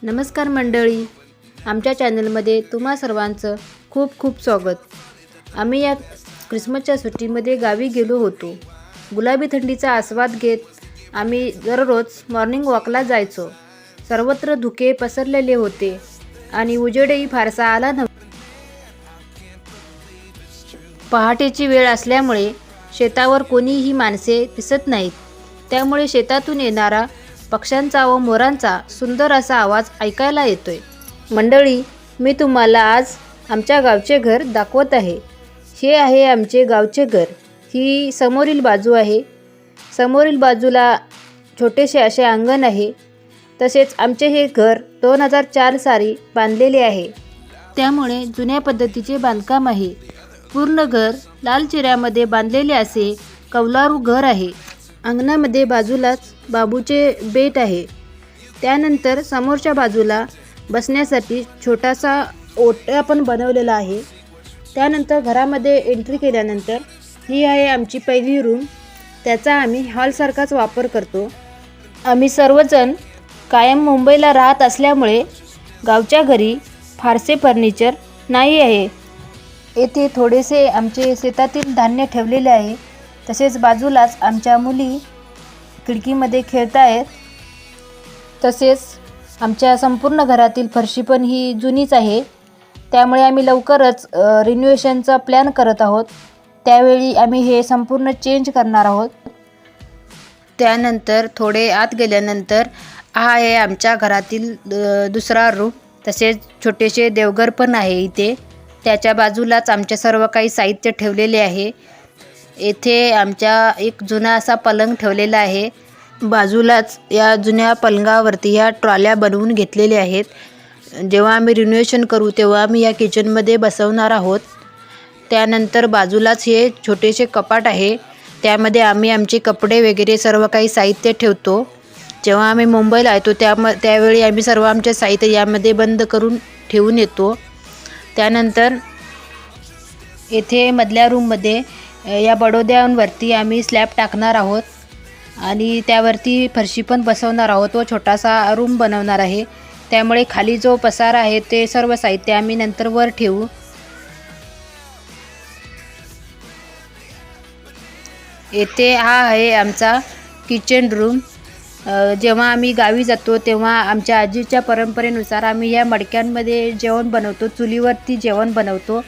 नमस्कार मंडळी, आमच्या चॅनलमध्ये तुम्हा सर्वांचं खूप खूप स्वागत. आम्ही या क्रिसमसच्या सुट्टीमध्ये गावी गेलो होतो. गुलाबी थंडीचा आस्वाद घेत आम्ही दररोज मॉर्निंग वॉकला जायचो. सर्वत्र धुके पसरलेले होते आणि उजेडही फारसा आला नव्हता. पहाटेची वेळ असल्यामुळे शेतावर कोणीही माणसे दिसत नाहीत. त्यामुळे शेतातून येणारा पक्ष्यांचा व मोरांचा सुंदर असा आवाज ऐकायला येतोय. मंडळी, मी तुम्हाला आज आमच्या गावचे घर दाखवत आहे. हे आहे आमचे गावचे घर. ही समोरील बाजू आहे. समोरील बाजूला छोटेसे असे अंगण आहे. तसेच आमचे हे घर 2004 साली बांधलेले आहे. त्यामुळे जुन्या पद्धतीचे बांधकाम आहे. पूर्ण घर लाल चिऱ्यामध्ये बांधलेले असे कौलारू घर आहे. अंगणामध्ये बाजूलाच बांबूचे बेट आहे. त्यानंतर समोरच्या बाजूला बसण्यासाठी छोटासा ओटा पण बनवलेला आहे. त्यानंतर घरामध्ये एंट्री केल्यानंतर ही आहे आमची पहिली रूम. त्याचा आम्ही हॉलसारखाच वापर करतो. आम्ही सर्वजण कायम मुंबईला राहत असल्यामुळे गावच्या घरी फारसे फर्निचर नाही आहे. येथे थोडेसे आमचे शेतातील धान्य ठेवलेले आहे. तसेच बाजूलाच आमच्या मुली खिडकीमध्ये खेळत आहेत. तसेच आमच्या संपूर्ण घरातील फरशी पण ही जुनीच आहे. त्यामुळे आम्ही लवकरच रिनोव्हेशनचा प्लॅन करत आहोत. त्यावेळी आम्ही हे संपूर्ण चेंज करणार आहोत. त्यानंतर थोडे आत गेल्यानंतर हा आहे आमच्या घरातील दुसरा रूम. तसेच छोटेसे देवघर पण आहे इथे. त्याच्या बाजूलाच आमचे सर्व काही साहित्य ठेवलेले आहे. येथे आमच्या एक जुना असा पलंग ठेवलेला आहे. बाजूलाच या जुन्या पलंगावरती ह्या ट्रॉल्या बनवून घेतलेल्या आहेत. जेव्हा आम्ही रिनोव्हेशन करू तेव्हा आम्ही या किचनमध्ये बसवणार आहोत. त्यानंतर बाजूलाच हे छोटेसे कपाट आहे. त्यामध्ये आम्ही आमचे कपडे वगैरे सर्व काही साहित्य ठेवतो. जेव्हा आम्ही मुंबईला येतो त्यावेळी आम्ही सर्व आमचे साहित्य यामध्ये बंद करून ठेवून येतो. त्यानंतर येथे मधल्या रूममध्ये या बडोद्यांवरती आम्ही स्लॅब टाकणार आहोत आणि त्यावरती फरशी पण बसवणार आहोत व छोटासा रूम बनवणार आहे. त्यामुळे खाली जो पसारा आहे ते सर्व साहित्य आम्ही नंतर वर ठेवू. येथे हा आहे आमचा किचन रूम. जेव्हा आम्ही गावी जातो तेव्हा आमच्या आजीच्या परंपरेनुसार आम्ही या मडक्यांमध्ये जेवण बनवतो. चुलीवरती जेवण बनवतो.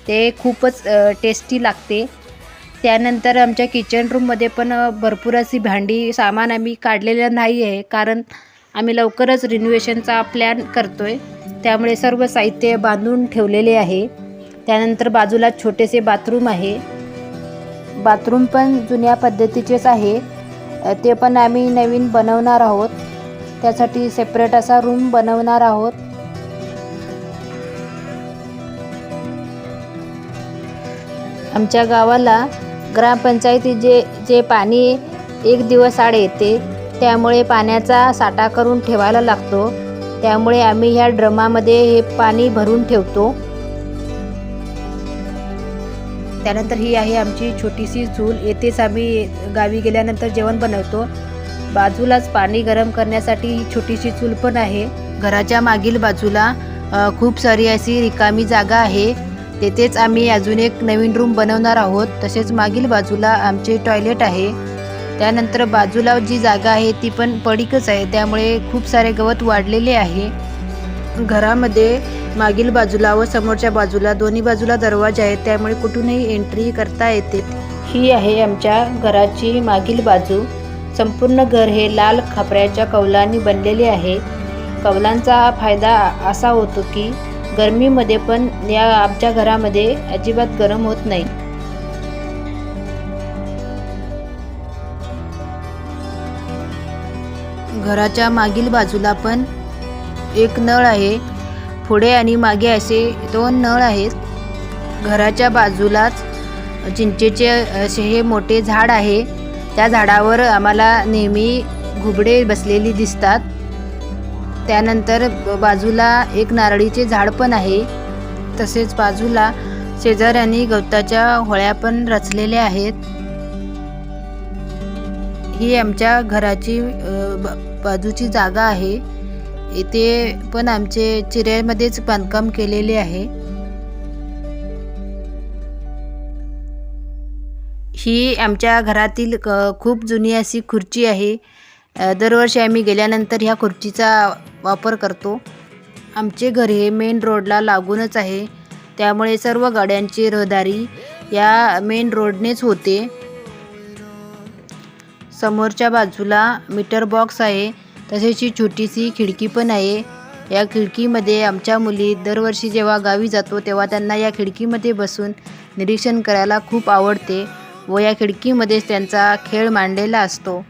ते खूपच टेस्टी लागते. त्यानंतर आमच्या किचन रूममध्ये पण भरपूर अशी भांडी सामान आम्ही काढलेलं नाही आहे, कारण आम्ही लवकरच रिनोव्हेशनचा प्लॅन करतो आहे. त्यामुळे सर्व साहित्य बांधून ठेवलेले आहे. त्यानंतर बाजूला छोटेसे बाथरूम आहे. बाथरूम पण जुन्या पद्धतीचेच आहे. ते पण आम्ही नवीन बनवणार आहोत. त्यासाठी सेपरेट असा रूम बनवणार आहोत. आमच्या गावाला ग्रामपंचायती जे पाणी एक दिवस आड येते, त्यामुळे पाण्याचा साठा करून ठेवायला लागतो. त्यामुळे आम्ही ह्या ड्रमामध्ये हे पाणी भरून ठेवतो. त्यानंतर ही आहे आमची छोटीशी चूल. येथेच आम्ही गावी गेल्यानंतर जेवण बनवतो. बाजूलाच पाणी गरम करण्यासाठी ही छोटीशी चूल पण आहे. घराच्या मागील बाजूला खूप सारी अशी रिकामी जागा आहे. तेथेच आम्ही अजून एक नवीन रूम बनवणार आहोत. तसेच मागील बाजूला आमचे टॉयलेट आहे. त्यानंतर बाजूला जी जागा आहे ती पण पडीकच आहे. त्यामुळे खूप सारे गवत वाढलेले आहे. घरामध्ये मागील बाजूला व समोरच्या बाजूला दोन्ही बाजूला दरवाजा आहेत. त्यामुळे कुठूनही एंट्री करता येते. ही आहे आमच्या घराची मागील बाजू. संपूर्ण घर हे लाल खापऱ्याच्या कौलांनी बनलेले आहे. कौलांचा फायदा असा होतो की गरमीमध्ये पण या आमच्या घरामध्ये अजिबात गरम होत नाही. घराच्या मागील बाजूला पण एक नळ आहे. पुढे आणि मागे असे 2 नळ आहेत. घराच्या बाजूलाच चिंचेचे असे हे मोठे झाड आहे. त्या झाडावर आम्हाला नेहमी घुबडे बसलेली दिसतात. त्यानंतर बाजूला एक नारळीचे झाड पण आहे. तसेच बाजूला शेजाऱ्यांनी गवताच्या होळ्या पण रचलेल्या आहेत. ही आमच्या घराची बाजूची जागा आहे. इथे पण आमचे चिऱ्यामध्येच बांधकाम केलेले आहे. ही आमच्या घरातील खूप जुनी अशी खुर्ची आहे. दरवर्षी आम्ही गेल्यानंतर ह्या खुर्चीचा वापर करतो. आमचे घर हे मेन रोडला लागूनच आहे, त्यामुळे सर्व गाड्यांची रहदारी या मेन रोडनेच होते. समोरच्या बाजूला मीटर बॉक्स आहे, तसेच ही छोटीशी खिडकी पण आहे. या खिडकीमध्ये आमच्या मुली दरवर्षी जेव्हा गावी जातो तेव्हा त्यांना या खिडकीमध्ये बसून निरीक्षण करायला खूप आवडते व या खिडकीमध्येच त्यांचा खेळ मांडलेला असतो.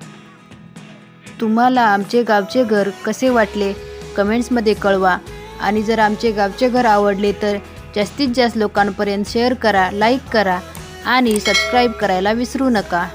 तुम्हाला आमचे गावचे घर कसे वाटले कमेंट्समध्ये कळवा आणि जर आमचे गावचे घर आवडले तर जास्तीत जास्त लोकांपर्यंत शेअर करा, लाईक करा आणि सबस्क्राईब करायला विसरू नका.